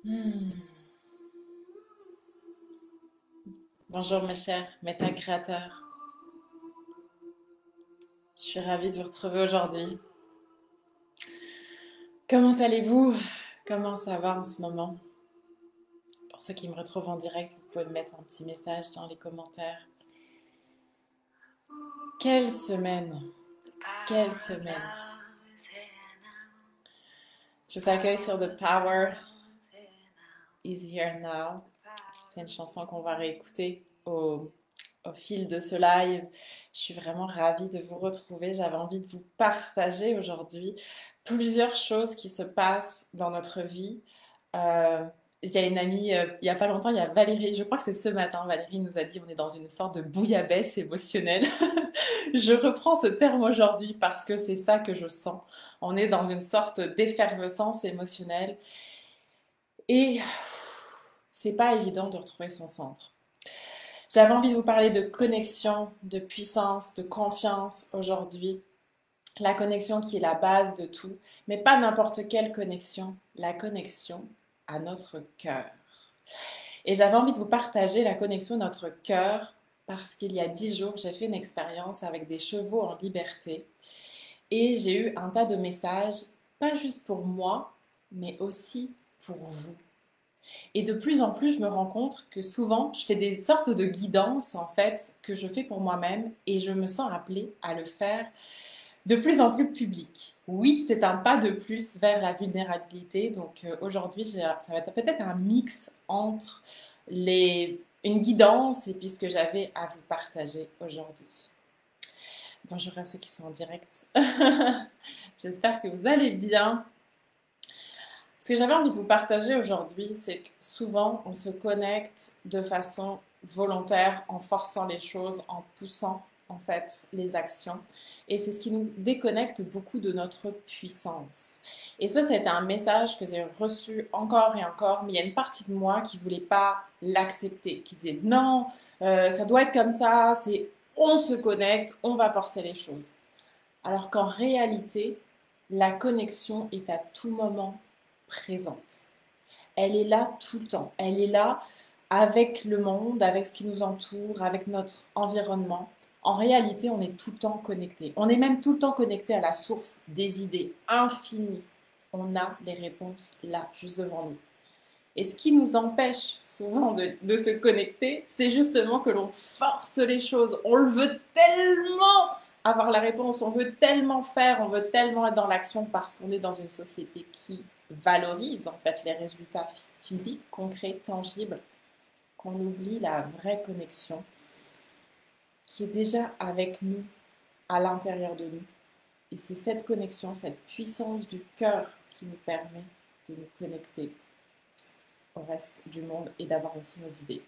Hmm. Bonjour mes chers méta-créateurs, je suis ravie de vous retrouver aujourd'hui. Comment allez-vous? Comment ça va en ce moment? Pour ceux qui me retrouvent en direct, vous pouvez me mettre un petit message dans les commentaires. Quelle semaine! Quelle semaine! Je vous accueille sur The Power is Here Now. C'est une chanson qu'on va réécouter au fil de ce live. Je suis vraiment ravie de vous retrouver. J'avais envie de vous partager aujourd'hui plusieurs choses qui se passent dans notre vie. Euh, il y a une amie, il n'y a pas longtemps, il y a Valérie, je crois que c'est ce matin, Valérie nous a dit on est dans une sorte de bouillabaisse émotionnelle. Je reprends ce terme aujourd'hui parce que c'est ça que je sens. On est dans une sorte d'effervescence émotionnelle et c'est pas évident de retrouver son centre. J'avais envie de vous parler de connexion, de puissance, de confiance aujourd'hui. La connexion qui est la base de tout, mais pas n'importe quelle connexion, la connexion à notre cœur. Et j'avais envie de vous partager la connexion à notre cœur parce qu'il y a 10 jours, j'ai fait une expérience avec des chevaux en liberté et j'ai eu un tas de messages, pas juste pour moi, mais aussi pour vous. Et de plus en plus, je me rends compte que souvent, je fais des sortes de guidances, en fait, que je fais pour moi-même et je me sens appelée à le faire de plus en plus public. Oui, c'est un pas de plus vers la vulnérabilité. Donc aujourd'hui, ça va être peut-être un mix entre une guidance et puis ce que j'avais à vous partager aujourd'hui. Bonjour à ceux qui sont en direct. J'espère que vous allez bien. Ce que j'avais envie de vous partager aujourd'hui, c'est que souvent on se connecte de façon volontaire, en forçant les choses, en poussant en fait les actions. Et c'est ce qui nous déconnecte beaucoup de notre puissance. Et ça, c'était un message que j'ai reçu encore et encore, mais il y a une partie de moi qui ne voulait pas l'accepter, qui disait non, ça doit être comme ça, c'est on se connecte, on va forcer les choses. Alors qu'en réalité, la connexion est à tout moment présente. Elle est là tout le temps. Elle est là avec le monde, avec ce qui nous entoure, avec notre environnement. En réalité, on est tout le temps connecté. On est même tout le temps connecté à la source des idées infinies. On a les réponses là, juste devant nous. Et ce qui nous empêche souvent de se connecter, c'est justement que l'on force les choses. On le veut tellement avoir la réponse, on veut tellement faire, on veut tellement être dans l'action parce qu'on est dans une société qui valorise en fait les résultats physiques, concrets, tangibles, qu'on oublie la vraie connexion qui est déjà avec nous, à l'intérieur de nous. Et c'est cette connexion, cette puissance du cœur qui nous permet de nous connecter au reste du monde et d'avoir aussi nos idées.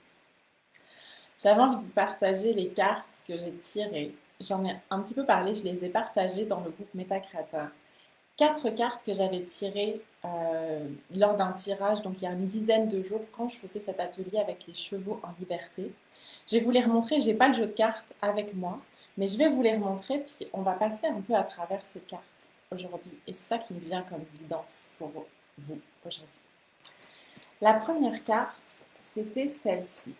J'avais envie de vous partager les cartes que j'ai tirées. J'en ai un petit peu parlé, je les ai partagées dans le groupe Métacréateur. 4 cartes que j'avais tirées lors d'un tirage, donc il y a une dizaine de jours, quand je faisais cet atelier avec les chevaux en liberté. Je vais vous les remontrer, je n'ai pas le jeu de cartes avec moi, mais je vais vous les remontrer, puis on va passer un peu à travers ces cartes aujourd'hui. Et c'est ça qui me vient comme guidance pour vous aujourd'hui. La première carte, c'était celle-ci.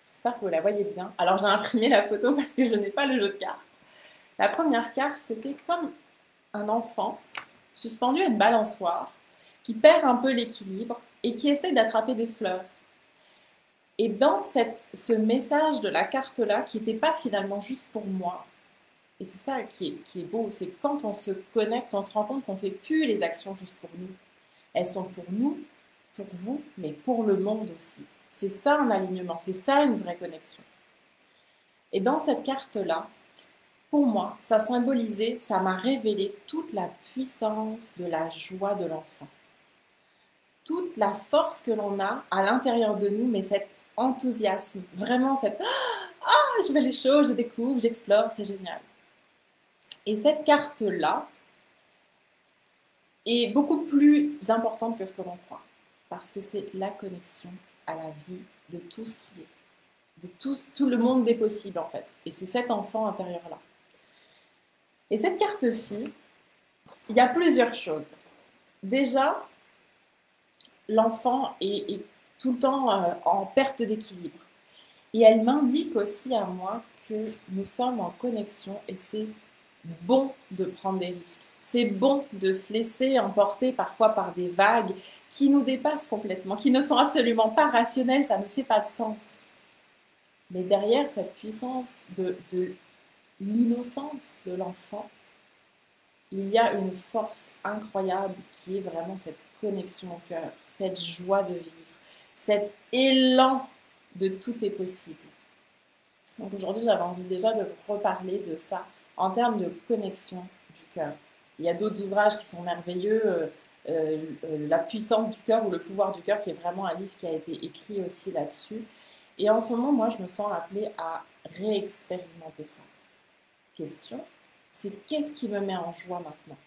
J'espère que vous la voyez bien. Alors j'ai imprimé la photo parce que je n'ai pas le jeu de cartes. La première carte, c'était comme un enfant suspendu à une balançoire qui perd un peu l'équilibre et qui essaie d'attraper des fleurs. Et dans ce message de la carte-là, qui n'était pas finalement juste pour moi, et c'est ça qui est beau, c'est quand on se connecte, on se rend compte qu'on ne fait plus les actions juste pour nous. Elles sont pour nous, pour vous, mais pour le monde aussi. C'est ça un alignement, c'est ça une vraie connexion. Et dans cette carte-là, pour moi, ça symbolisait, ça m'a révélé toute la puissance de la joie de l'enfant. Toute la force que l'on a à l'intérieur de nous, mais cet enthousiasme, vraiment cette ah, je fais les choses, je découvre, j'explore, c'est génial. Et cette carte-là est beaucoup plus importante que ce que l'on croit, parce que c'est la connexion à la vie de tout ce qui est, de tout le monde des possibles en fait. Et c'est cet enfant intérieur-là. Et cette carte-ci, il y a plusieurs choses. Déjà, l'enfant est tout le temps en perte d'équilibre. Et elle m'indique aussi à moi que nous sommes en connexion et c'est bon de prendre des risques. C'est bon de se laisser emporter parfois par des vagues qui nous dépassent complètement, qui ne sont absolument pas rationnelles, ça ne fait pas de sens. Mais derrière cette puissance de l'innocence de l'enfant, il y a une force incroyable qui est vraiment cette connexion au cœur, cette joie de vivre, cet élan de tout est possible. Donc aujourd'hui, j'avais envie déjà de vous reparler de ça en termes de connexion du cœur. Il y a d'autres ouvrages qui sont merveilleux, La puissance du cœur ou Le pouvoir du cœur, qui est vraiment un livre qui a été écrit aussi là-dessus. Et en ce moment, moi, je me sens appelée à réexpérimenter ça. Question, c'est qu'est-ce qui me met en joie maintenant?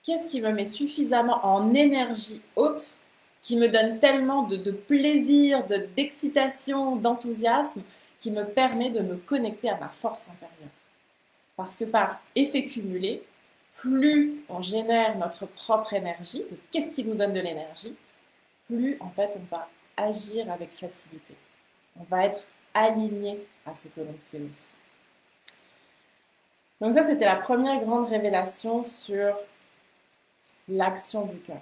Qu'est-ce qui me met suffisamment en énergie haute, qui me donne tellement de plaisir, d'excitation, d'enthousiasme, qui me permet de me connecter à ma force intérieure? Parce que par effet cumulé, plus on génère notre propre énergie, qu'est-ce qui nous donne de l'énergie, plus en fait on va agir avec facilité. On va être aligné à ce que l'on fait aussi. Donc ça, c'était la première grande révélation sur l'action du cœur.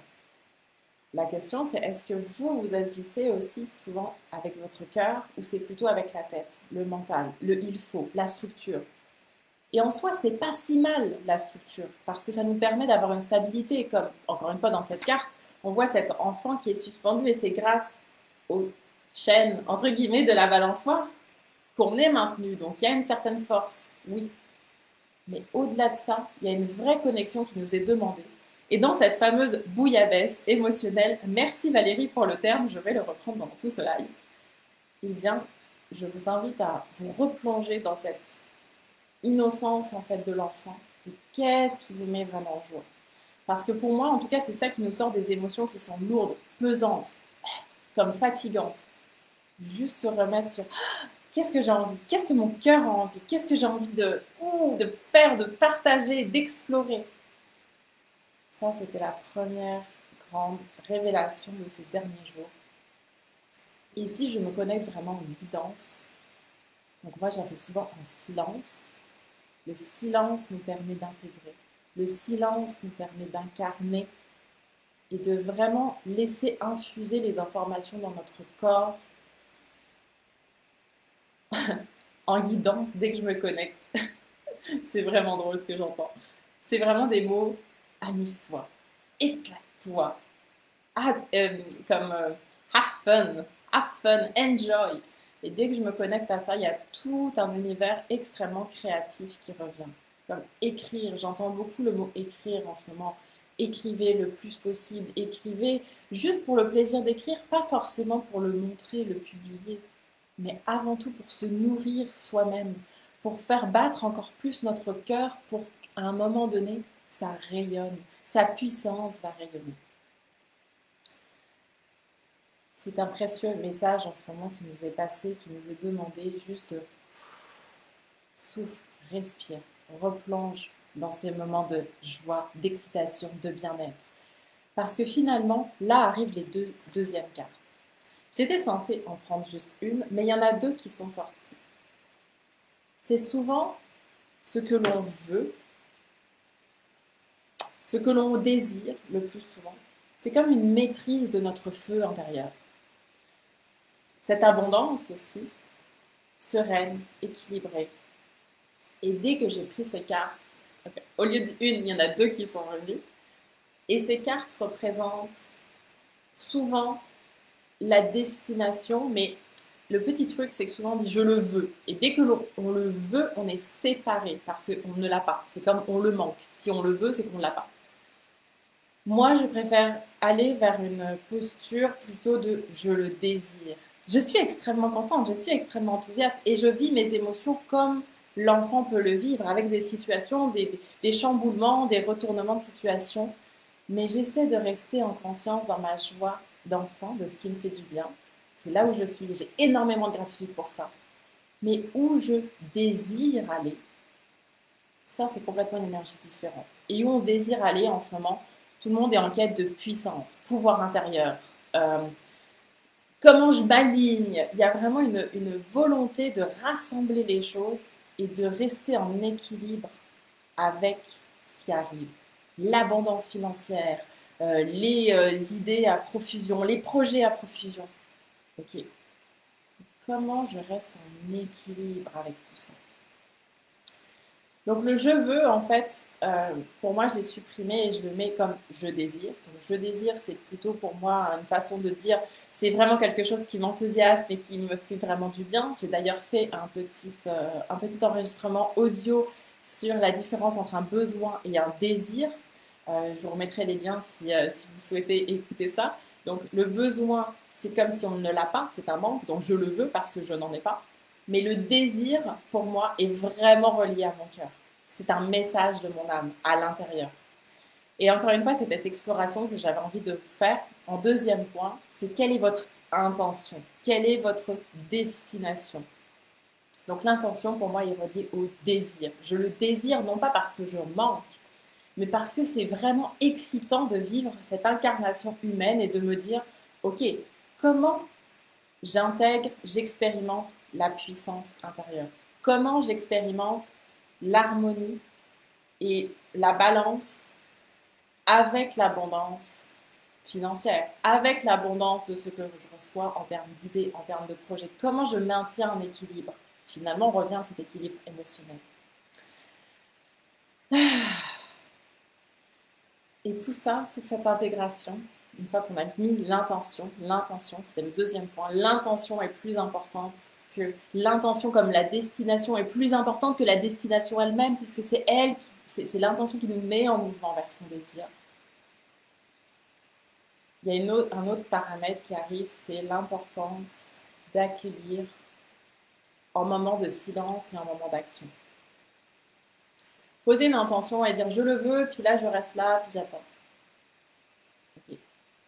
La question, c'est est-ce que vous agissez aussi souvent avec votre cœur ou c'est plutôt avec la tête, le mental, le il faut, la structure? Et en soi, c'est pas si mal la structure parce que ça nous permet d'avoir une stabilité. Comme encore une fois dans cette carte, on voit cet enfant qui est suspendu et c'est grâce aux chaînes entre guillemets de la balançoire qu'on est maintenu. Donc il y a une certaine force, oui. Mais au-delà de ça, il y a une vraie connexion qui nous est demandée. Et dans cette fameuse bouillabaisse émotionnelle, merci Valérie pour le terme, je vais le reprendre dans tout ce live, eh bien, je vous invite à vous replonger dans cette innocence en fait de l'enfant. Qu'est-ce qui vous met vraiment en joie? Parce que pour moi, en tout cas, c'est ça qui nous sort des émotions qui sont lourdes, pesantes, comme fatigantes. Juste se remettre sur qu'est-ce que j'ai envie, qu'est-ce que mon cœur a envie, qu'est-ce que j'ai envie de faire, de partager, d'explorer. Ça, c'était la première grande révélation de ces derniers jours. Et ici, je me connecte vraiment en guidance. Donc moi, j'avais souvent un silence. Le silence nous permet d'intégrer. Le silence nous permet d'incarner et de vraiment laisser infuser les informations dans notre corps en guidance dès que je me connecte. C'est vraiment drôle ce que j'entends. C'est vraiment des mots amuse-toi, éclate-toi, have fun, enjoy. Et dès que je me connecte à ça, il y a tout un univers extrêmement créatif qui revient. Comme écrire, j'entends beaucoup le mot écrire en ce moment. Écrivez le plus possible, écrivez juste pour le plaisir d'écrire, pas forcément pour le montrer, le publier, mais avant tout pour se nourrir soi-même, pour faire battre encore plus notre cœur pour qu'à un moment donné, ça rayonne, sa puissance va rayonner. C'est un précieux message en ce moment qui nous est passé, qui nous est demandé, juste souffle, respire, replonge dans ces moments de joie, d'excitation, de bien-être. Parce que finalement, là arrivent les deuxièmes cartes. J'étais censée en prendre juste une, mais il y en a deux qui sont sorties. C'est souvent ce que l'on veut, ce que l'on désire le plus souvent. C'est comme une maîtrise de notre feu intérieur. Cette abondance aussi, sereine, équilibrée. Et dès que j'ai pris ces cartes, au lieu d'une, il y en a deux qui sont venues. Et ces cartes représentent souvent la destination, mais le petit truc, c'est que souvent on dit je le veux. Et dès que on le veut, on est séparé parce qu'on ne l'a pas. C'est comme on le manque. Si on le veut, c'est qu'on ne l'a pas. Moi, je préfère aller vers une posture plutôt de je le désire. Je suis extrêmement contente, je suis extrêmement enthousiaste et je vis mes émotions comme l'enfant peut le vivre, avec des situations, des chamboulements, des retournements de situation. Mais j'essaie de rester en conscience dans ma joie d'enfant, de ce qui me fait du bien. C'est là où je suis, j'ai énormément de gratitude pour ça. Mais où je désire aller, ça c'est complètement une énergie différente. Et où on désire aller en ce moment, Tout le monde est en quête de puissance, pouvoir intérieur. Euh, Comment je m'aligne? Il y a vraiment une volonté de rassembler les choses et de rester en équilibre avec ce qui arrive. L'abondance financière, les idées à profusion, les projets à profusion. Ok, comment je reste en équilibre avec tout ça? Donc le je veux, en fait, pour moi, je l'ai supprimé et je le mets comme je désire. Donc je désire, c'est plutôt pour moi une façon de dire, c'est vraiment quelque chose qui m'enthousiasme et qui me fait vraiment du bien. J'ai d'ailleurs fait un petit enregistrement audio sur la différence entre un besoin et un désir. Je vous remettrai les liens si vous souhaitez écouter ça. Donc le besoin, c'est comme si on ne l'a pas, c'est un manque, donc je le veux parce que je n'en ai pas. Mais le désir, pour moi, est vraiment relié à mon cœur. C'est un message de mon âme à l'intérieur. Et encore une fois, c'est cette exploration que j'avais envie de vous faire. En deuxième point, c'est quelle est votre intention? Quelle est votre destination? Donc l'intention, pour moi, est reliée au désir. Je le désire non pas parce que je manque, mais parce que c'est vraiment excitant de vivre cette incarnation humaine et de me dire, ok, comment j'intègre, j'expérimente la puissance intérieure. Comment j'expérimente l'harmonie et la balance avec l'abondance financière, avec l'abondance de ce que je reçois en termes d'idées, en termes de projets. Comment je maintiens un équilibre? Finalement, on revient à cet équilibre émotionnel. Et tout ça, toute cette intégration, une fois qu'on a mis l'intention, c'était le deuxième point, l'intention est plus importante que l'intention comme la destination est plus importante que la destination elle-même, puisque c'est l'intention qui nous met en mouvement vers ce qu'on désire. Il y a un autre paramètre qui arrive, c'est l'importance d'accueillir en moment de silence et en moment d'action. Poser une intention et dire je le veux, puis là je reste là, puis j'attends. Okay.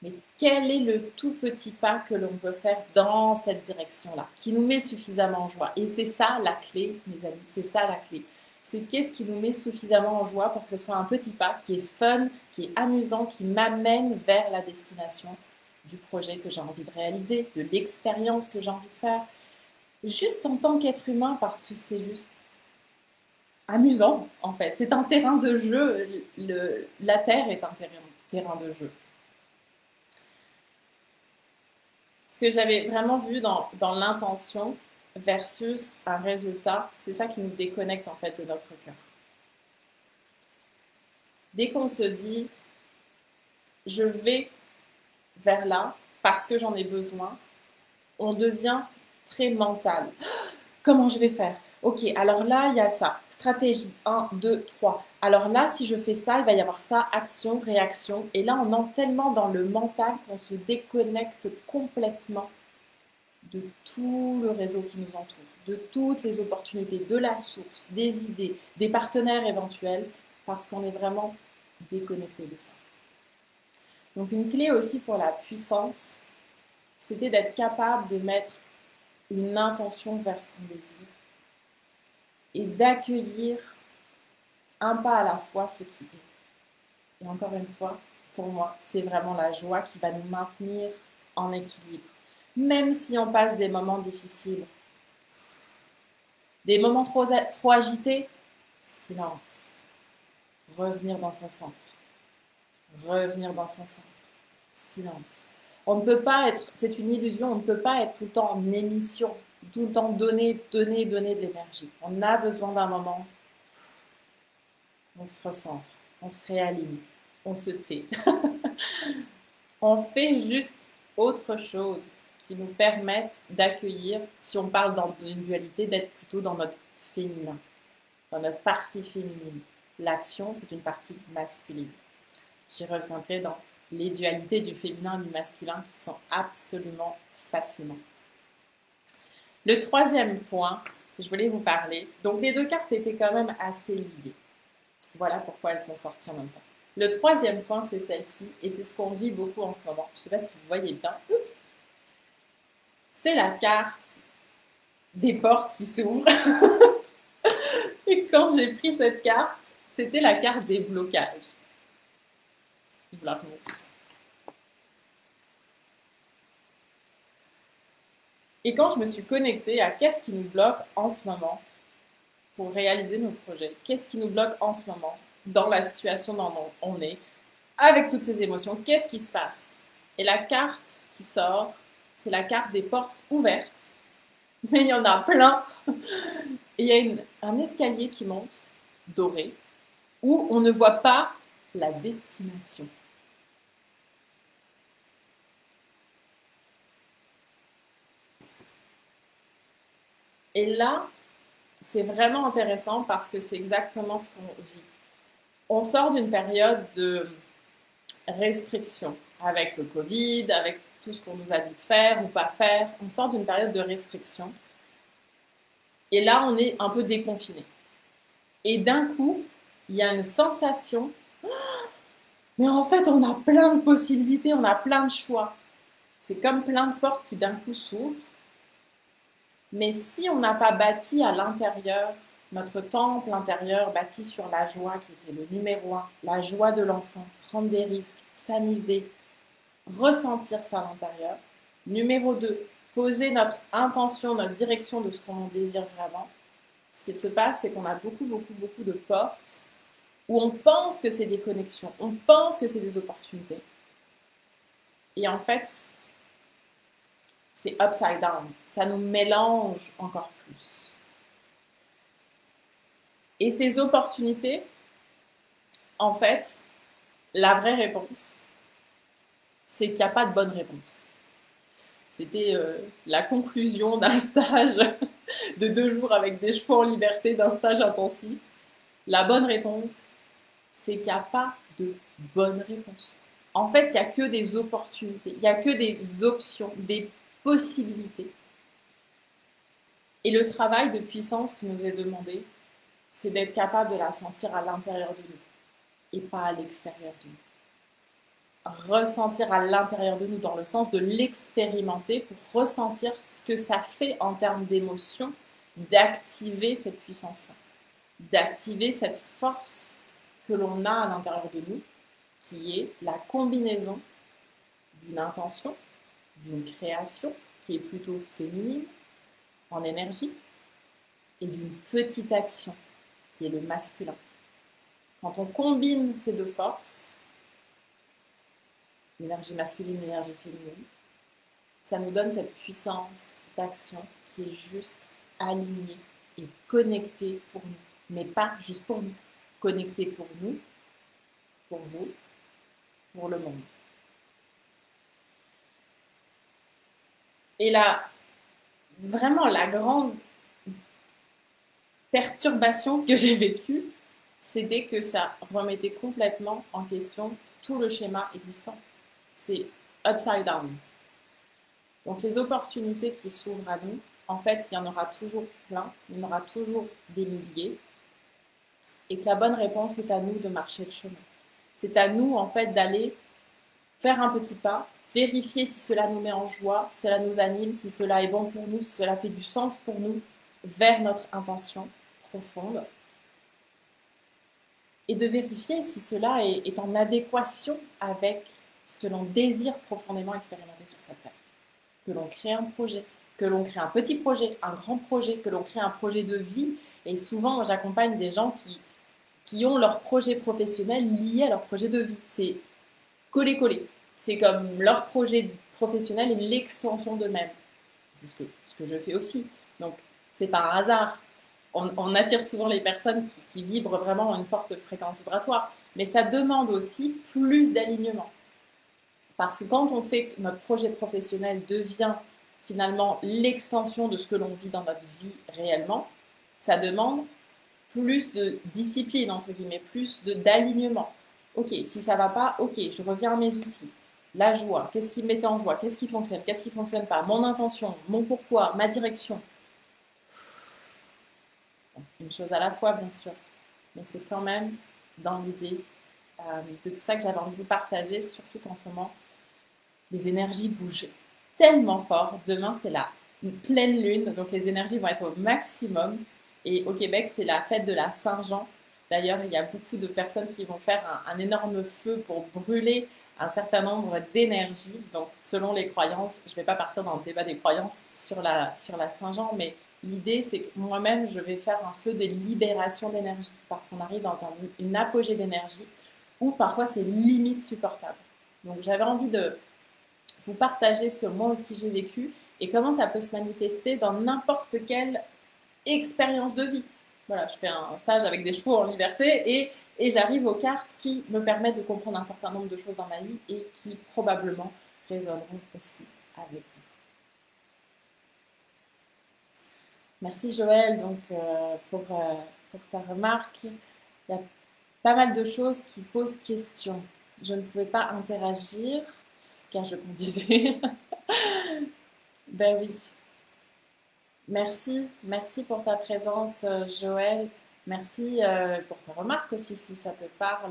Mais quel est le tout petit pas que l'on peut faire dans cette direction-là, qui nous met suffisamment en joie? Et c'est ça la clé, mes amis, c'est ça la clé. C'est qu'est-ce qui nous met suffisamment en joie pour que ce soit un petit pas qui est fun, qui est amusant, qui m'amène vers la destination du projet que j'ai envie de réaliser, de l'expérience que j'ai envie de faire, juste en tant qu'être humain, parce que c'est juste amusant, en fait. C'est un terrain de jeu. La Terre est un terrain de jeu. Ce que j'avais vraiment vu dans l'intention versus un résultat, c'est ça qui nous déconnecte en fait de notre cœur. Dès qu'on se dit je vais vers là parce que j'en ai besoin, on devient très mental. Comment je vais faire? Ok, alors là, il y a ça. Stratégie 1, 2, 3. Alors là, si je fais ça, il va y avoir ça, action, réaction. Et là, on entre tellement dans le mental qu'on se déconnecte complètement de tout le réseau qui nous entoure, de toutes les opportunités, de la source, des idées, des partenaires éventuels, parce qu'on est vraiment déconnecté de ça. Donc une clé aussi pour la puissance, c'était d'être capable de mettre une intention vers ce qu'on désire et d'accueillir un pas à la fois ce qui est. Et encore une fois, pour moi, c'est vraiment la joie qui va nous maintenir en équilibre. Même si on passe des moments difficiles, des moments trop agités, silence. Revenir dans son centre. Revenir dans son centre. Silence. On ne peut pas être, c'est une illusion, on ne peut pas être tout le temps en émission, tout le temps donner de l'énergie. On a besoin d'un moment, on se recentre, on se réaligne, on se tait. On fait juste autre chose qui nous permettent d'accueillir, si on parle d'une dualité, d'être plutôt dans notre féminin, dans notre partie féminine. L'action, c'est une partie masculine. J'y reviendrai dans les dualités du féminin et du masculin qui sont absolument fascinantes. Le troisième point, je voulais vous parler. Donc les deux cartes étaient quand même assez liées. Voilà pourquoi elles sont sorties en même temps. Le troisième point, c'est celle-ci, et c'est ce qu'on vit beaucoup en ce moment. Je ne sais pas si vous voyez bien. Oups. C'est la carte des portes qui s'ouvrent. Et quand j'ai pris cette carte, c'était la carte des blocages. Je vous la remontre. Et quand je me suis connectée à qu'est-ce qui nous bloque en ce moment pour réaliser nos projets, qu'est-ce qui nous bloque en ce moment dans la situation dans laquelle on est, avec toutes ces émotions, qu'est-ce qui se passe? Et la carte qui sort, c'est la carte des portes ouvertes, mais il y en a plein. Et il y a un escalier qui monte, doré, où on ne voit pas la destination. Et là, c'est vraiment intéressant parce que c'est exactement ce qu'on vit. On sort d'une période de restriction avec le Covid, avec tout ce qu'on nous a dit de faire ou pas faire. On sort d'une période de restriction. Et là, on est un peu déconfiné. Et d'un coup, il y a une sensation, mais en fait, on a plein de possibilités, on a plein de choix. C'est comme plein de portes qui d'un coup s'ouvrent. Mais si on n'a pas bâti à l'intérieur, notre temple intérieur bâti sur la joie qui était le numéro 1, la joie de l'enfant, prendre des risques, s'amuser, ressentir ça à l'intérieur. Numéro 2, poser notre intention, notre direction de ce qu'on désire vraiment. Ce qu'il se passe, c'est qu'on a beaucoup de portes où on pense que c'est des connexions, on pense que c'est des opportunités. Et en fait, c'est upside down. Ça nous mélange encore plus. Et ces opportunités, en fait, la vraie réponse, c'est qu'il n'y a pas de bonne réponse. C'était la conclusion d'un stage de 2 jours avec des chevaux en liberté, d'un stage intensif. La bonne réponse, c'est qu'il n'y a pas de bonne réponse. En fait, il n'y a que des opportunités, il n'y a que des options, des possibilités. Et le travail de puissance qui nous est demandé, c'est d'être capable de la sentir à l'intérieur de nous et pas à l'extérieur de nous. Ressentir à l'intérieur de nous dans le sens de l'expérimenter pour ressentir ce que ça fait en termes d'émotion, d'activer cette puissance-là, d'activer cette force que l'on a à l'intérieur de nous, qui est la combinaison d'une intention, d'une création qui est plutôt féminine en énergie et d'une petite action qui est le masculin. Quand on combine ces deux forces, l'énergie masculine et l'énergie féminine, ça nous donne cette puissance d'action qui est juste alignée et connectée pour nous. Mais pas juste pour nous, connectée pour nous, pour vous, pour le monde. Et là, vraiment la grande perturbation que j'ai vécue, c'était que ça remettait complètement en question tout le schéma existant. C'est upside down. Donc les opportunités qui s'ouvrent à nous, en fait, il y en aura toujours plein, il y en aura toujours des milliers. Et que la bonne réponse est à nous de marcher le chemin. C'est à nous, en fait, d'aller faire un petit pas, vérifier si cela nous met en joie, si cela nous anime, si cela est bon pour nous, si cela fait du sens pour nous, vers notre intention profonde. Et de vérifier si cela est en adéquation avec ce que l'on désire profondément expérimenter sur cette terre. Que l'on crée un projet, que l'on crée un petit projet, un grand projet, que l'on crée un projet de vie. Et souvent, j'accompagne des gens qui ont leur projet professionnel lié à leur projet de vie. C'est coller-coller. C'est comme leur projet professionnel est l'extension d'eux-mêmes. C'est ce que je fais aussi. Donc, c'est pas un hasard. On attire souvent les personnes qui vibrent vraiment à une forte fréquence vibratoire. Mais ça demande aussi plus d'alignement. Parce que quand on fait que notre projet professionnel devient finalement l'extension de ce que l'on vit dans notre vie réellement, ça demande plus de discipline, entre guillemets, plus d'alignement. Ok, si ça va pas, ok, je reviens à mes outils. La joie, qu'est-ce qui me mettait en joie, qu'est-ce qui fonctionne pas, mon intention, mon pourquoi, ma direction. Une chose à la fois, bien sûr, mais c'est quand même dans l'idée de tout ça que j'avais envie de vous partager, surtout qu'en ce moment, les énergies bougent tellement fort. Demain, c'est la pleine lune, donc les énergies vont être au maximum. Et au Québec, c'est la fête de la Saint-Jean. D'ailleurs, il y a beaucoup de personnes qui vont faire un énorme feu pour brûler un certain nombre d'énergies. Donc, selon les croyances, je ne vais pas partir dans le débat des croyances sur la Saint-Jean, mais l'idée, c'est que moi-même, je vais faire un feu de libération d'énergie parce qu'on arrive dans une apogée d'énergie où parfois c'est limite supportable. Donc, j'avais envie de vous partager ce que moi aussi j'ai vécu et comment ça peut se manifester dans n'importe quelle expérience de vie. Voilà, je fais un stage avec des chevaux en liberté et j'arrive aux cartes qui me permettent de comprendre un certain nombre de choses dans ma vie et qui probablement résonneront aussi avec vous. Merci Joël donc, pour ta remarque. Il y a pas mal de choses qui posent question. Je ne pouvais pas interagir car je conduisais. Ben oui. Merci pour ta présence, Joël. Merci pour ta remarque aussi, si ça te parle.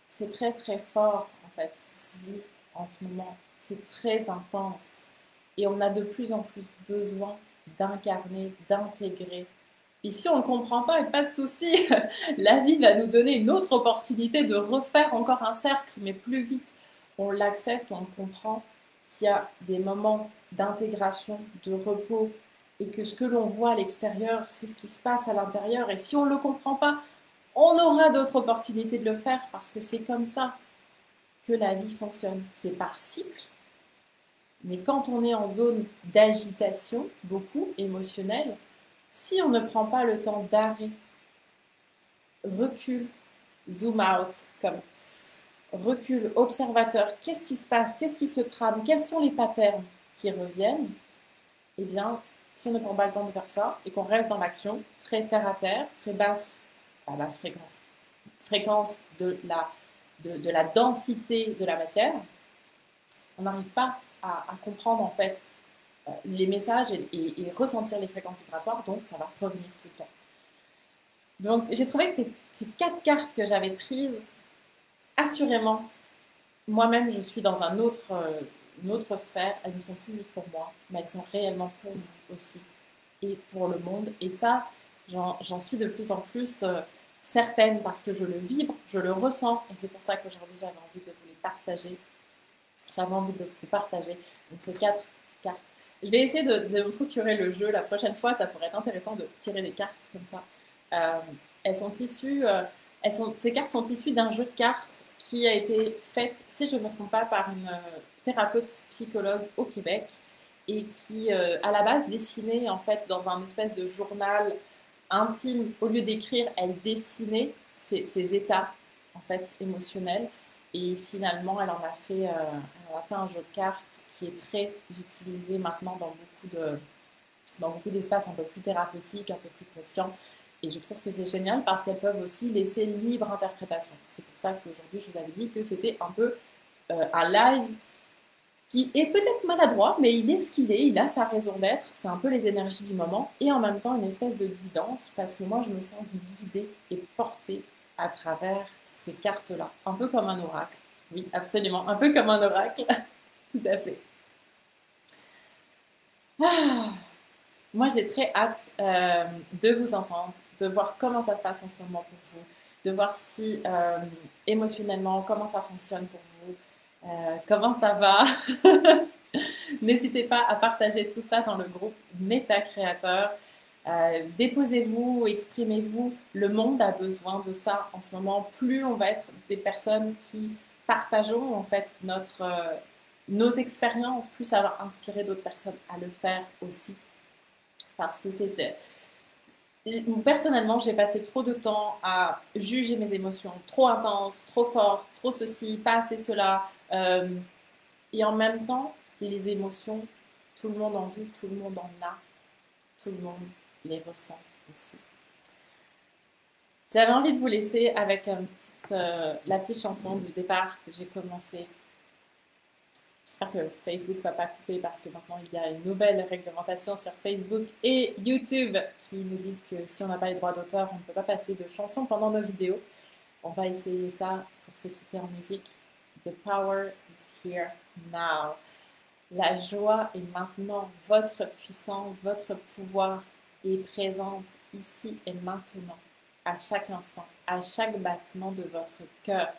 C'est très très fort en fait ce qui se vit en ce moment. C'est très intense et on a de plus en plus besoin d'incarner, d'intégrer. Et si on ne comprend pas, pas de souci, la vie va nous donner une autre opportunité de refaire encore un cercle, mais plus vite. On l'accepte, on comprend qu'il y a des moments d'intégration, de repos, et que ce que l'on voit à l'extérieur, c'est ce qui se passe à l'intérieur. Et si on ne le comprend pas, on aura d'autres opportunités de le faire parce que c'est comme ça que la vie fonctionne. C'est par cycle. Mais quand on est en zone d'agitation, beaucoup émotionnelle, si on ne prend pas le temps d'arrêt, recul, zoom out, comme recul, observateur, qu'est-ce qui se passe, qu'est-ce qui se trame, quels sont les patterns qui reviennent, eh bien, si on ne prend pas le temps de faire ça et qu'on reste dans l'action, très terre à terre, très basse, pas basse fréquence, fréquence de la densité de la matière, on n'arrive pas à comprendre en fait les messages et ressentir les fréquences vibratoires, donc ça va revenir tout le temps. Donc j'ai trouvé que ces 4 cartes que j'avais prises, assurément, moi-même je suis dans une autre sphère, elles ne sont plus juste pour moi, mais elles sont réellement pour vous aussi et pour le monde. Et ça, j'en suis de plus en plus certaine parce que je le vibre, je le ressens et c'est pour ça qu'aujourd'hui j'avais envie de vous les partager. J'avais envie de vous partager donc ces 4 cartes. Je vais essayer de me procurer le jeu la prochaine fois, ça pourrait être intéressant de tirer des cartes comme ça. Elles sont issues, ces cartes sont issues d'un jeu de cartes qui a été fait, si je ne me trompe pas, par une thérapeute psychologue au Québec et qui, à la base, dessinait en fait dans un espèce de journal intime. Au lieu d'écrire, elle dessinait ses états en fait émotionnels. Et finalement, elle elle a fait un jeu de cartes qui est très utilisé maintenant dans beaucoup d'espaces un peu plus thérapeutiques, un peu plus conscients. Et je trouve que c'est génial parce qu'elles peuvent aussi laisser libre interprétation. C'est pour ça qu'aujourd'hui, je vous avais dit que c'était un peu un live qui est peut-être maladroit, mais il est ce qu'il est, il a sa raison d'être, c'est un peu les énergies du moment, et en même temps une espèce de guidance, parce que moi je me sens guidée et portée à travers ces cartes-là, un peu comme un oracle. Oui, absolument, un peu comme un oracle, tout à fait. Ah, moi j'ai très hâte de vous entendre, de voir comment ça se passe en ce moment pour vous, de voir si émotionnellement, comment ça fonctionne pour vous, comment ça va. N'hésitez pas à partager tout ça dans le groupe Méta Créateur. Déposez-vous, exprimez-vous. Le monde a besoin de ça en ce moment. Plus on va être des personnes qui partageons en fait nos expériences, plus ça va inspirer d'autres personnes à le faire aussi. Parce que personnellement, j'ai passé trop de temps à juger mes émotions, trop intenses, trop fortes, trop ceci, pas assez cela. Et en même temps, les émotions, tout le monde en vit, tout le monde en a, tout le monde les ressent aussi. J'avais envie de vous laisser avec la petite chanson du départ que j'ai commencé. J'espère que Facebook ne va pas couper parce que maintenant il y a une nouvelle réglementation sur Facebook et YouTube qui nous disent que si on n'a pas les droits d'auteur, on ne peut pas passer de chansons pendant nos vidéos. On va essayer ça pour se quitter en musique. The power is here now. La joie est maintenant, votre puissance, votre pouvoir est présente ici et maintenant, à chaque instant, à chaque battement de votre cœur.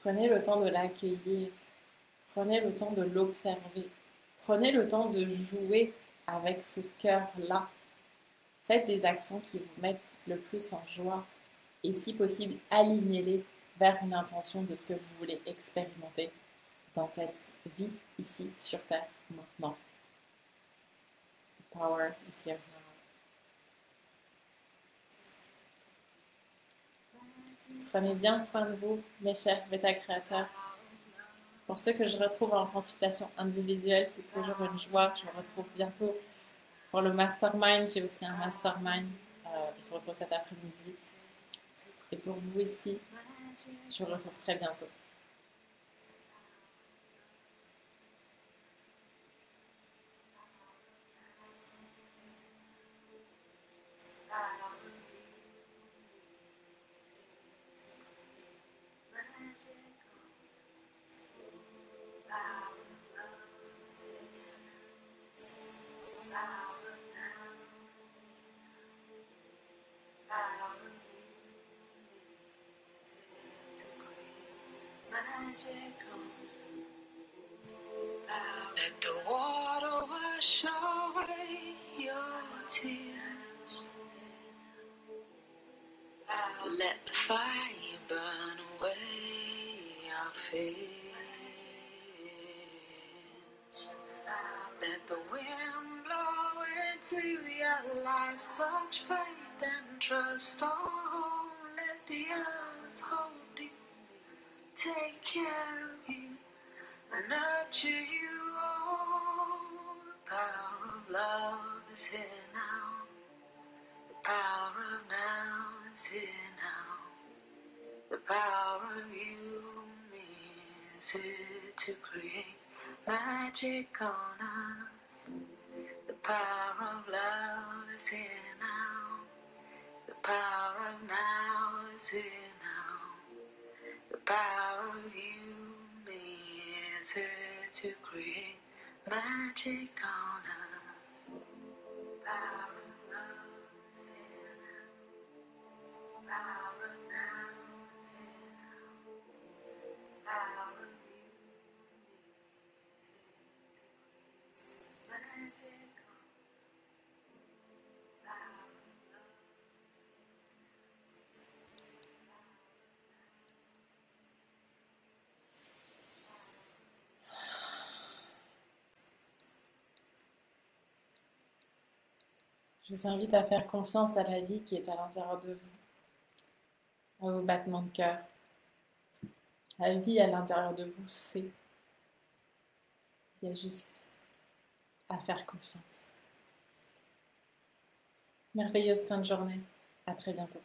Prenez le temps de l'accueillir, prenez le temps de l'observer, prenez le temps de jouer avec ce cœur-là. Faites des actions qui vous mettent le plus en joie et si possible, alignez-les vers une intention de ce que vous voulez expérimenter dans cette vie ici sur Terre maintenant. The power is here now. Prenez bien soin de vous, mes chers bêta-créateurs. Pour ceux que je retrouve en consultation individuelle, c'est toujours une joie. Je vous retrouve bientôt. Pour le mastermind, j'ai aussi un mastermind. Je vous retrouve cet après-midi. Et pour vous ici, je vous retrouve très bientôt. Let the water wash away your tears. Let the fire burn away our fears. Let the wind blow into your life such faith and trust. Oh, let the earth hold you, take care of you, and nurture you. Oh, the power of love is here now. The power of now is here now. The power of you is here to create magic on us. The power of love is here now. The power of now is here now. The power of you is here to create magic on us. The power of love is here now. The power of now is here now. The power of you is here to create magic on us. Je vous invite à faire confiance à la vie qui est à l'intérieur de vous, à vos battements de cœur. La vie à l'intérieur de vous, c'est. Il y a juste à faire confiance. Merveilleuse fin de journée. À très bientôt.